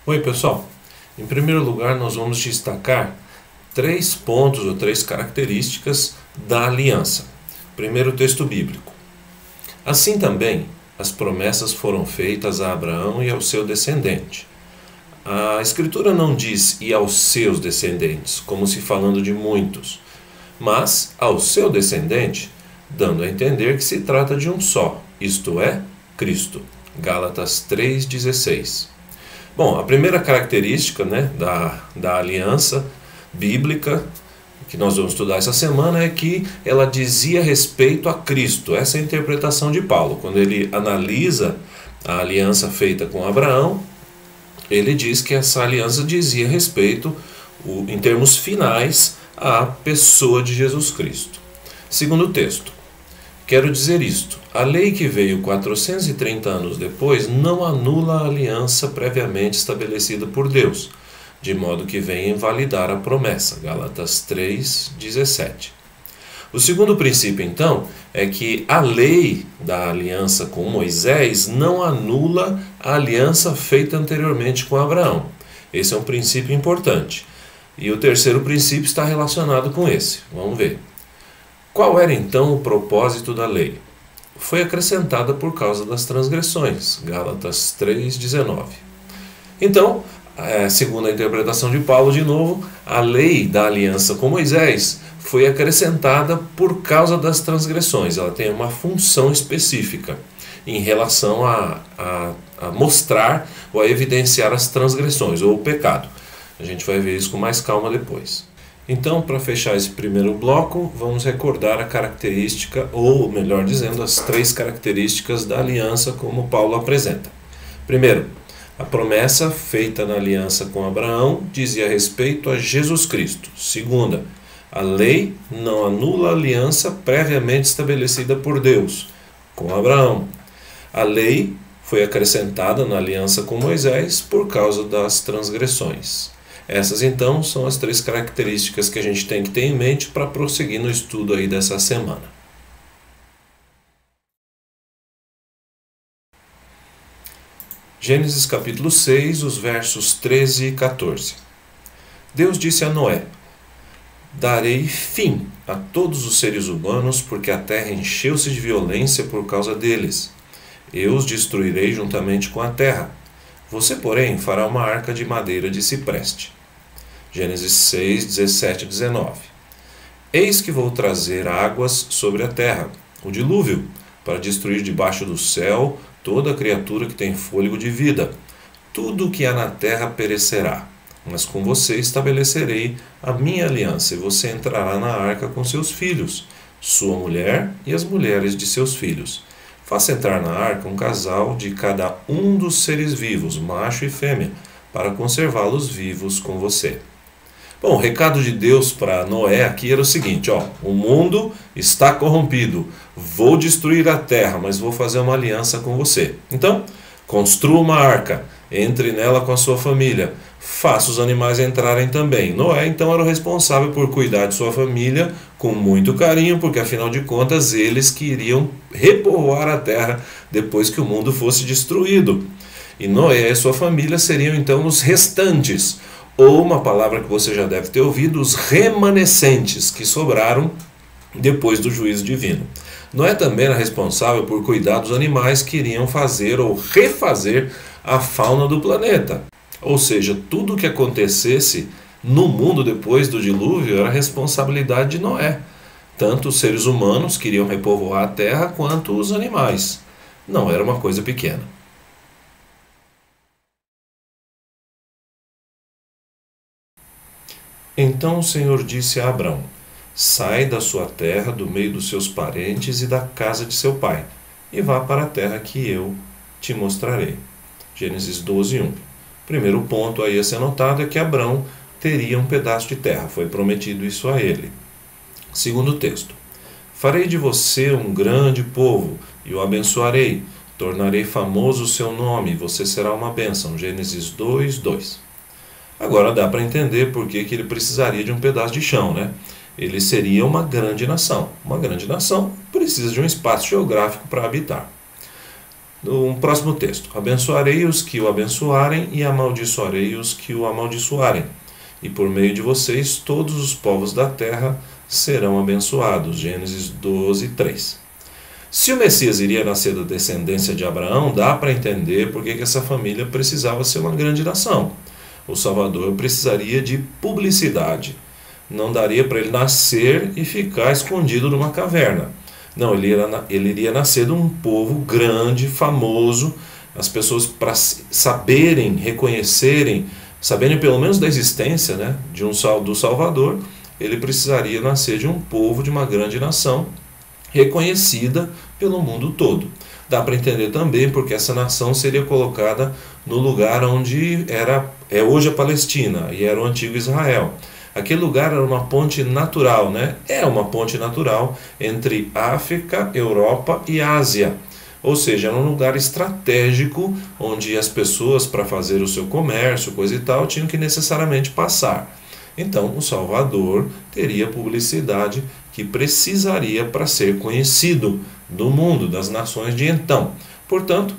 Oi, pessoal. Em primeiro lugar, nós vamos destacar 3 pontos ou 3 características da aliança. Primeiro, texto bíblico. Assim também, as promessas foram feitas a Abraão e ao seu descendente. A Escritura não diz e aos seus descendentes, como se falando de muitos, mas ao seu descendente, dando a entender que se trata de um só, isto é, Cristo. Gálatas 3,16. Bom, a primeira característica da aliança bíblica que nós vamos estudar essa semana é que ela dizia respeito a Cristo. Essa é a interpretação de Paulo. Quando ele analisa a aliança feita com Abraão, ele diz que essa aliança dizia respeito, em termos finais, à pessoa de Jesus Cristo. Segundo texto. Quero dizer isto, a lei que veio 430 anos depois não anula a aliança previamente estabelecida por Deus, de modo que venha invalidar a promessa. Gálatas 3,17. O segundo princípio, então, é que a lei da aliança com Moisés não anula a aliança feita anteriormente com Abraão. Esse é um princípio importante. E o terceiro princípio está relacionado com esse. Vamos ver. Qual era então o propósito da lei? Foi acrescentada por causa das transgressões. Gálatas 3,19. Então, segundo a interpretação de Paulo, de novo, a lei da aliança com Moisés foi acrescentada por causa das transgressões. Ela tem uma função específica em relação a mostrar ou a evidenciar as transgressões ou o pecado. A gente vai ver isso com mais calma depois. Então, para fechar esse primeiro bloco, vamos recordar a característica, ou melhor dizendo, as 3 características da aliança como Paulo apresenta. Primeiro, a promessa feita na aliança com Abraão dizia respeito a Jesus Cristo. Segunda, a lei não anula a aliança previamente estabelecida por Deus com Abraão. A lei foi acrescentada na aliança com Moisés por causa das transgressões. Essas, então, são as 3 características que a gente tem que ter em mente para prosseguir no estudo aí dessa semana. Gênesis capítulo 6, os versos 13 e 14. Deus disse a Noé: darei fim a todos os seres humanos, porque a terra encheu-se de violência por causa deles. Eu os destruirei juntamente com a terra. Você, porém, fará uma arca de madeira de cipreste. Gênesis 6, 17 e 19. Eis que vou trazer águas sobre a terra, o dilúvio, para destruir debaixo do céu toda criatura que tem fôlego de vida. Tudo o que há na terra perecerá, mas com você estabelecerei a minha aliança, e você entrará na arca com seus filhos, sua mulher e as mulheres de seus filhos. Faça entrar na arca um casal de cada um dos seres vivos, macho e fêmea, para conservá-los vivos com você. Bom, o recado de Deus para Noé aqui era o seguinte: o mundo está corrompido, vou destruir a terra, mas vou fazer uma aliança com você. Então, construa uma arca, entre nela com a sua família, faça os animais entrarem também. Noé, então, era o responsável por cuidar de sua família com muito carinho, porque afinal de contas eles queriam repovoar a terra depois que o mundo fosse destruído. E Noé e sua família seriam então os restantes, ou uma palavra que você já deve ter ouvido, os remanescentes, que sobraram depois do juízo divino. Noé também era responsável por cuidar dos animais que iriam fazer ou refazer a fauna do planeta. Ou seja, tudo o que acontecesse no mundo depois do dilúvio era responsabilidade de Noé. Tanto os seres humanos que iriam repovoar a terra, quanto os animais. Não era uma coisa pequena. Então o Senhor disse a Abrão: sai da sua terra, do meio dos seus parentes e da casa de seu pai, e vá para a terra que eu te mostrarei. Gênesis 12, 1. Primeiro ponto aí a ser notado é que Abrão teria um pedaço de terra, foi prometido isso a ele. Segundo texto: farei de você um grande povo e o abençoarei, tornarei famoso o seu nome e você será uma bênção. Gênesis 2, 2. Agora dá para entender por que ele precisaria de um pedaço de chão, né? Ele seria uma grande nação. Uma grande nação precisa de um espaço geográfico para habitar. Um próximo texto. Abençoarei os que o abençoarem e amaldiçoarei os que o amaldiçoarem. E por meio de vocês todos os povos da terra serão abençoados. Gênesis 12, 3. Se o Messias iria nascer da descendência de Abraão, dá para entender por que essa família precisava ser uma grande nação. O Salvador precisaria de publicidade. Não daria para ele nascer e ficar escondido numa caverna. Não, ele iria nascer de um povo grande, famoso, as pessoas, para saberem, reconhecerem, saberem pelo menos da existência, né, do Salvador, ele precisaria nascer de um povo, de uma grande nação, reconhecida pelo mundo todo. Dá para entender também porque essa nação seria colocada no lugar onde é hoje a Palestina e era o antigo Israel. Aquele lugar era uma ponte natural, né? É uma ponte natural entre África, Europa e Ásia. Ou seja, era um lugar estratégico onde as pessoas, para fazer o seu comércio, coisa e tal, tinham que necessariamente passar. Então, o Salvador teria publicidade que precisaria para ser conhecido do mundo, das nações de então. Portanto,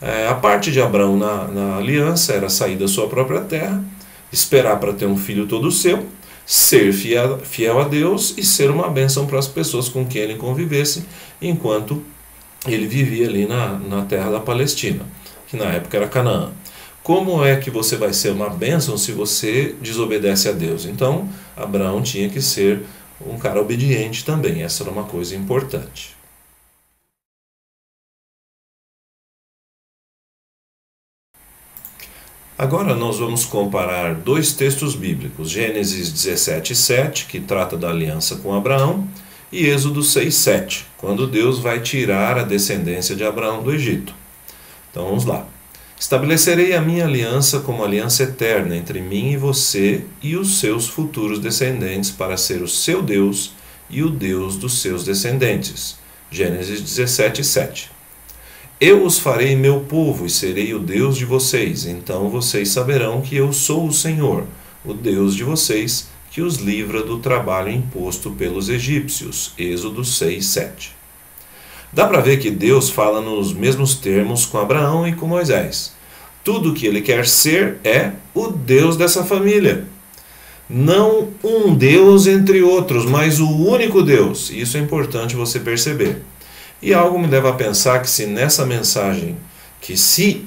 a parte de Abraão na aliança era sair da sua própria terra, esperar para ter um filho todo seu, ser fiel a Deus e ser uma bênção para as pessoas com quem ele convivesse, enquanto ele vivia ali na terra da Palestina, que na época era Canaã. Como é que você vai ser uma bênção se você desobedece a Deus? Então, Abraão tinha que ser um cara obediente também. Essa era uma coisa importante. Agora nós vamos comparar dois textos bíblicos, Gênesis 17:7, que trata da aliança com Abraão, e Êxodo 6:7, quando Deus vai tirar a descendência de Abraão do Egito. Então vamos lá. Estabelecerei a minha aliança como aliança eterna entre mim e você e os seus futuros descendentes para ser o seu Deus e o Deus dos seus descendentes. Gênesis 17:7. Eu os farei meu povo e serei o Deus de vocês, então vocês saberão que eu sou o Senhor, o Deus de vocês, que os livra do trabalho imposto pelos egípcios. Êxodo 6:7. Dá para ver que Deus fala nos mesmos termos com Abraão e com Moisés. Tudo o que ele quer ser é o Deus dessa família. Não um Deus entre outros, mas o único Deus. Isso é importante você perceber. E algo me leva a pensar que se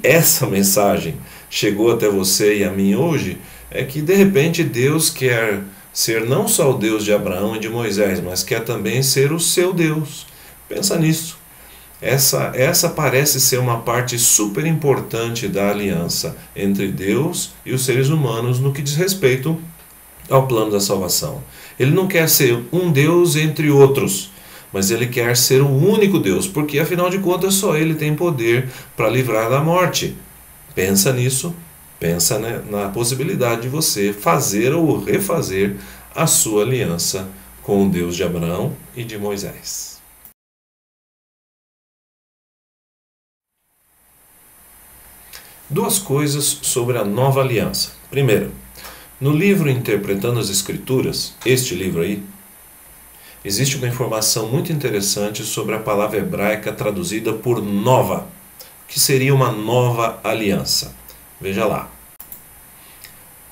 essa mensagem chegou até você e a mim hoje, é que de repente Deus quer ser não só o Deus de Abraão e de Moisés, mas quer também ser o seu Deus. Pensa nisso. Essa parece ser uma parte super importante da aliança entre Deus e os seres humanos no que diz respeito ao plano da salvação. Ele não quer ser um Deus entre outros, mas ele quer ser o único Deus, porque afinal de contas só ele tem poder para livrar da morte. Pensa nisso, pensa, né, na possibilidade de você fazer ou refazer a sua aliança com o Deus de Abraão e de Moisés. Duas coisas sobre a nova aliança. Primeiro, no livro Interpretando as Escrituras, este livro aí, existe uma informação muito interessante sobre a palavra hebraica traduzida por nova, que seria uma nova aliança. Veja lá.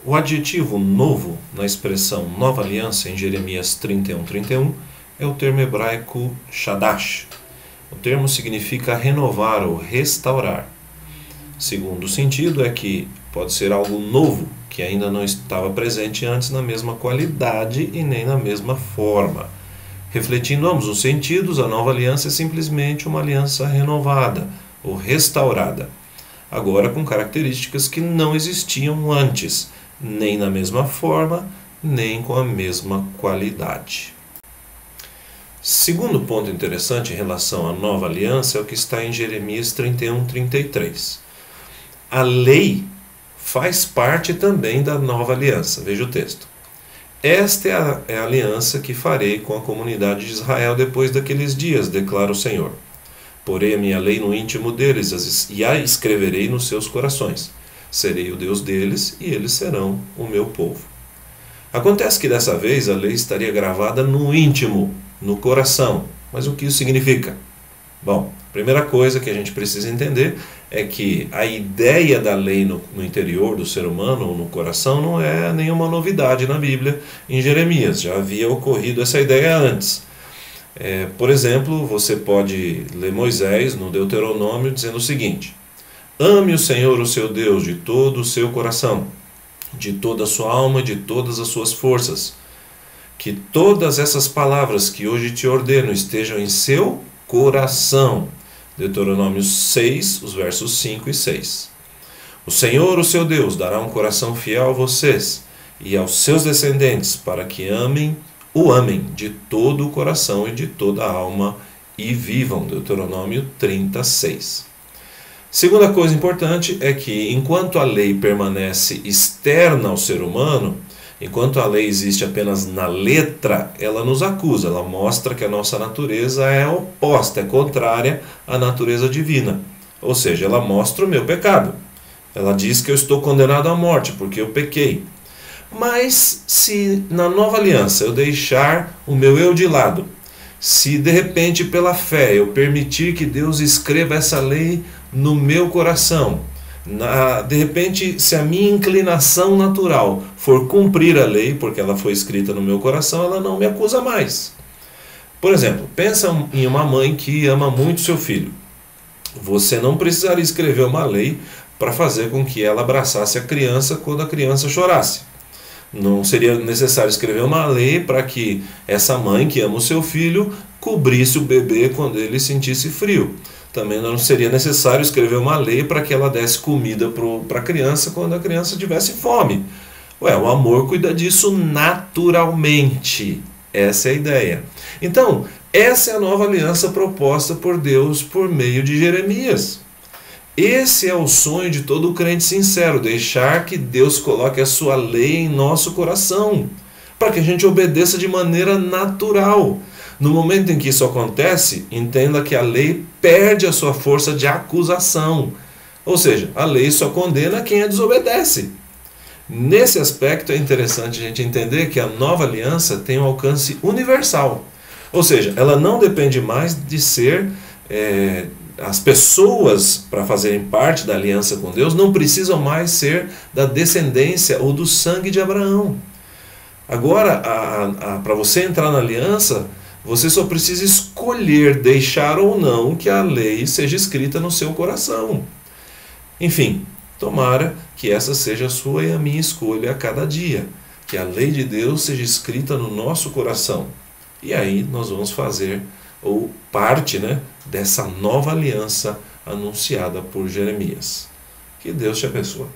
O adjetivo novo na expressão nova aliança em Jeremias 31:31 é o termo hebraico shadash. O termo significa renovar ou restaurar. Segundo sentido é que pode ser algo novo, que ainda não estava presente antes na mesma qualidade e nem na mesma forma. Refletindo ambos os sentidos, a nova aliança é simplesmente uma aliança renovada ou restaurada, agora com características que não existiam antes, nem na mesma forma, nem com a mesma qualidade. Segundo ponto interessante em relação à nova aliança é o que está em Jeremias 31:33. A lei faz parte também da nova aliança. Veja o texto. Esta é a aliança que farei com a comunidade de Israel depois daqueles dias, declara o Senhor. Porei a minha lei no íntimo deles e a escreverei nos seus corações. Serei o Deus deles e eles serão o meu povo. Acontece que dessa vez a lei estaria gravada no íntimo, no coração. Mas o que isso significa? Bom, Primeira coisa que a gente precisa entender é que a ideia da lei no interior do ser humano, ou no coração, não é nenhuma novidade na Bíblia. Em Jeremias já havia ocorrido essa ideia antes. Por exemplo, você pode ler Moisés no Deuteronômio dizendo o seguinte: ame o Senhor, o seu Deus, de todo o seu coração, de toda a sua alma e de todas as suas forças. Que todas essas palavras que hoje te ordeno estejam em seu coração. Deuteronômio 6, os versos 5 e 6. O Senhor, o seu Deus, dará um coração fiel a vocês e aos seus descendentes, para que o amem de todo o coração e de toda a alma e vivam. Deuteronômio 36. Segunda coisa importante é que, enquanto a lei permanece externa ao ser humano, enquanto a lei existe apenas na letra, ela nos acusa, ela mostra que a nossa natureza é oposta, é contrária à natureza divina. Ou seja, ela mostra o meu pecado. Ela diz que eu estou condenado à morte porque eu pequei. Mas se na nova aliança eu deixar o meu eu de lado, se de repente pela fé eu permitir que Deus escreva essa lei no meu coração, de repente, se a minha inclinação natural for cumprir a lei, porque ela foi escrita no meu coração, ela não me acusa mais. Por exemplo, pensa em uma mãe que ama muito seu filho. Você não precisaria escrever uma lei para fazer com que ela abraçasse a criança quando a criança chorasse. Não seria necessário escrever uma lei para que essa mãe que ama o seu filho cobrisse o bebê quando ele sentisse frio. Também não seria necessário escrever uma lei para que ela desse comida para a criança quando a criança tivesse fome. O amor cuida disso naturalmente. Essa é a ideia. Então, essa é a nova aliança proposta por Deus por meio de Jeremias. Esse é o sonho de todo crente sincero, deixar que Deus coloque a sua lei em nosso coração, para que a gente obedeça de maneira natural. No momento em que isso acontece, entenda que a lei perde a sua força de acusação. Ou seja, a lei só condena quem a desobedece. Nesse aspecto é interessante a gente entender que a nova aliança tem um alcance universal. Ou seja, ela não depende mais de ser... as pessoas, para fazerem parte da aliança com Deus, não precisam mais ser da descendência ou do sangue de Abraão. Agora, para você entrar na aliança, você só precisa escolher deixar ou não que a lei seja escrita no seu coração. Enfim, tomara que essa seja a sua e a minha escolha a cada dia. Que a lei de Deus seja escrita no nosso coração. E aí nós vamos fazer parte dessa nova aliança anunciada por Jeremias. Que Deus te abençoe.